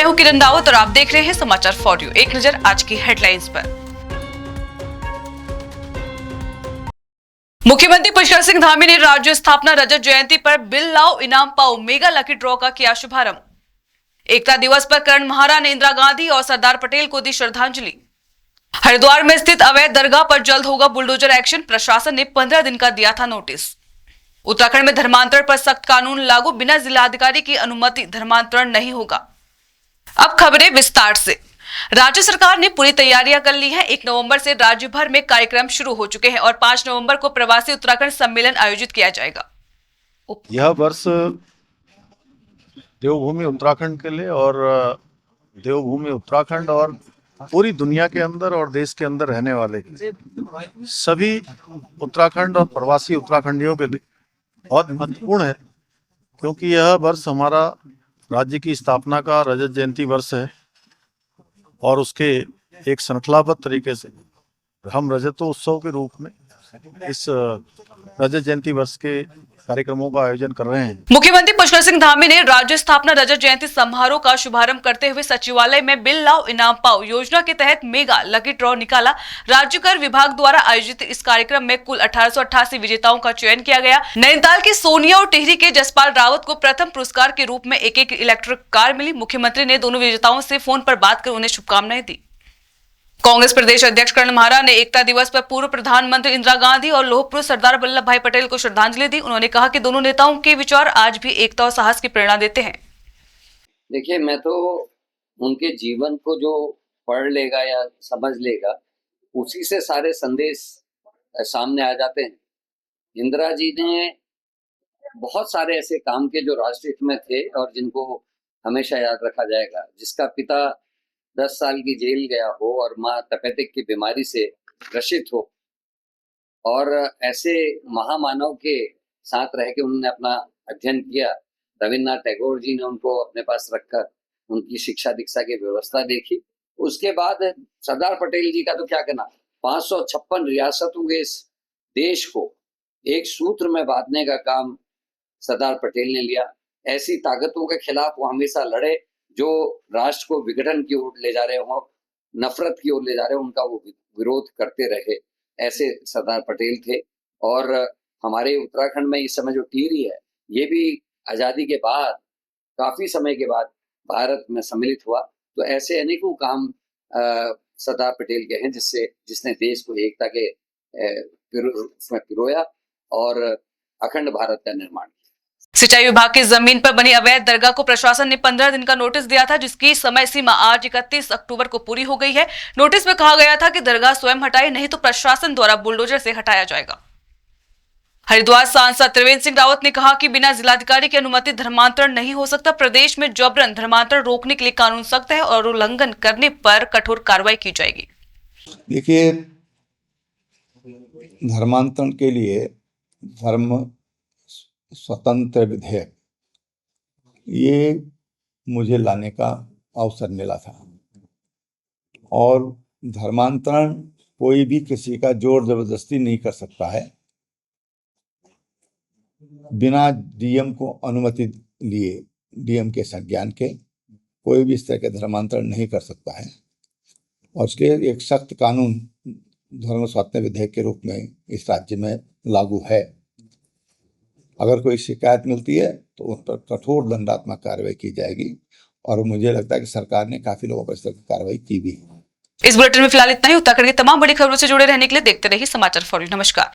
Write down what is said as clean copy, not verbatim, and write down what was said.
मैं हूं किरण रावत और आप देख रहे हैं समाचार फॉर यू। एक नजर आज की हेडलाइंस पर। मुख्यमंत्री पुष्कर सिंह धामी ने राज्य स्थापना रजत जयंती पर बिल लाओ इनाम पाओ मेगा लकी ड्रॉ का किया शुभारंभ। एकता दिवस पर कर्ण महारा ने इंदिरा गांधी और सरदार पटेल को दी श्रद्धांजलि। हरिद्वार में स्थित अवैध दरगाह पर जल्द होगा बुलडोजर एक्शन, प्रशासन ने 15 दिन का दिया था नोटिस। उत्तराखंड में धर्मांतरण पर सख्त कानून लागू, बिना जिलाधिकारी की अनुमति धर्मांतरण नहीं होगा। अब खबरें विस्तार से। राज्य सरकार ने पूरी तैयारियां कर ली हैं। 1 नवंबर से राज्य भर में कार्यक्रम शुरू हो चुके हैं और 5 नवंबर को प्रवासी उत्तराखंड सम्मेलन आयोजित किया जाएगा। यह वर्ष देवभूमि उत्तराखंड के लिए और देवभूमि उत्तराखंड और पूरी दुनिया के अंदर और देश के अंदर रहने वाले सभी उत्तराखंड और प्रवासी उत्तराखंडियों के लिए बहुत महत्वपूर्ण है, क्योंकि यह वर्ष हमारा राज्य की स्थापना का रजत जयंती वर्ष है और उसके एक श्रृंखलाबद्ध तरीके से हम रजतोत्सव के रूप में इस रजत जयंती वर्ष के कार्यक्रमों का आयोजन कर रहे हैं। मुख्यमंत्री पुष्कर सिंह धामी ने राज्य स्थापना रजत जयंती समारोह का शुभारंभ करते हुए सचिवालय में बिल लाओ इनाम पाओ योजना के तहत मेगा लकी ड्रॉ निकाला। राज्य कर विभाग द्वारा आयोजित इस कार्यक्रम में कुल 1888 विजेताओं का चयन किया गया। नैनीताल की सोनिया और टिहरी के जसपाल रावत को प्रथम पुरस्कार के रूप में एक इलेक्ट्रिक कार मिली। मुख्यमंत्री ने दोनों विजेताओं से फोन पर बात कर उन्हें शुभकामनाएं दी। कांग्रेस प्रदेश अध्यक्ष कर्ण महारा ने एकता दिवस पर पूर्व प्रधानमंत्री इंदिरा गांधी और लौह पुरुष सरदार वल्लभ भाई पटेल को श्रद्धांजलि दी। उन्होंने कहा कि दोनों नेताओं के विचार आज भी एकता और साहस की प्रेरणा देते हैं। देखिए, मैं तो उनके जीवन को जो पढ़ लेगा या समझ लेगा, उसी से सारे संदेश सामने आ जाते हैं। इंदिरा जी ने बहुत सारे ऐसे काम किए जो राष्ट्रहित में थे और जिनको हमेशा याद रखा जाएगा। जिसका पिता 10 साल की जेल गया हो और माँ तपेदिक की बीमारी से ग्रसित हो, और ऐसे महामानव के साथ रह के उन्होंने अपना अध्ययन किया। रविन्द्रनाथ टैगोर जी ने उनको अपने पास रखकर उनकी शिक्षा दीक्षा की व्यवस्था देखी। उसके बाद सरदार पटेल जी का तो क्या कहना, 556 रियासतों के इस देश को एक सूत्र में बांधने का काम सरदार पटेल ने लिया। ऐसी ताकतों के खिलाफ वो हमेशा लड़े जो राष्ट्र को विघटन की ओर ले जा रहे हो, नफरत की ओर ले जा रहे हो, उनका वो विरोध करते रहे। ऐसे सरदार पटेल थे। और हमारे उत्तराखंड में इस समय जो टिहरी है, ये भी आजादी के बाद काफी समय के बाद भारत में सम्मिलित हुआ। तो ऐसे अनेकों काम सरदार पटेल के हैं जिसने देश को एकता के उसमें पिरोया और अखंड भारत का निर्माण किया। सिंचाई विभाग की जमीन पर बनी अवैध दरगाह को प्रशासन ने 15 दिन का नोटिस दिया था, जिसकी समय सीमा आज 31 अक्टूबर को पूरी हो गई है। नोटिस में कहा गया था कि दरगाह स्वयं हटाए, नहीं तो प्रशासन द्वारा बुलडोजर से हटाया जाएगा। हरिद्वार सांसद त्रिवेंद्र सिंह रावत ने कहा कि बिना जिलाधिकारी की अनुमति धर्मांतरण नहीं हो सकता। प्रदेश में जबरन धर्मांतरण रोकने के लिए कानून सख्त है और उल्लंघन करने पर कठोर कार्रवाई की जाएगी। देखिए, धर्मांतरण के लिए धर्म स्वतंत्र विधेयक ये मुझे लाने का अवसर मिला था, और धर्मांतरण कोई भी किसी का जोर जबरदस्ती नहीं कर सकता है। बिना डीएम को अनुमति लिए, डीएम के संज्ञान के, कोई भी इस तरह के धर्मांतरण नहीं कर सकता है। और उसके एक सख्त कानून धर्म स्वतंत्र विधेयक के रूप में इस राज्य में लागू है। अगर कोई शिकायत मिलती है तो उन पर कठोर दंडात्मक कार्रवाई की जाएगी, और मुझे लगता है कि सरकार ने काफी लोगों पर इस तरह की कार्रवाई की भी। इस बुलेटिन में फिलहाल इतना ही। उत्तराखंड की तमाम बड़ी खबरों से जुड़े रहने के लिए देखते रहिए समाचार फॉर यू। नमस्कार।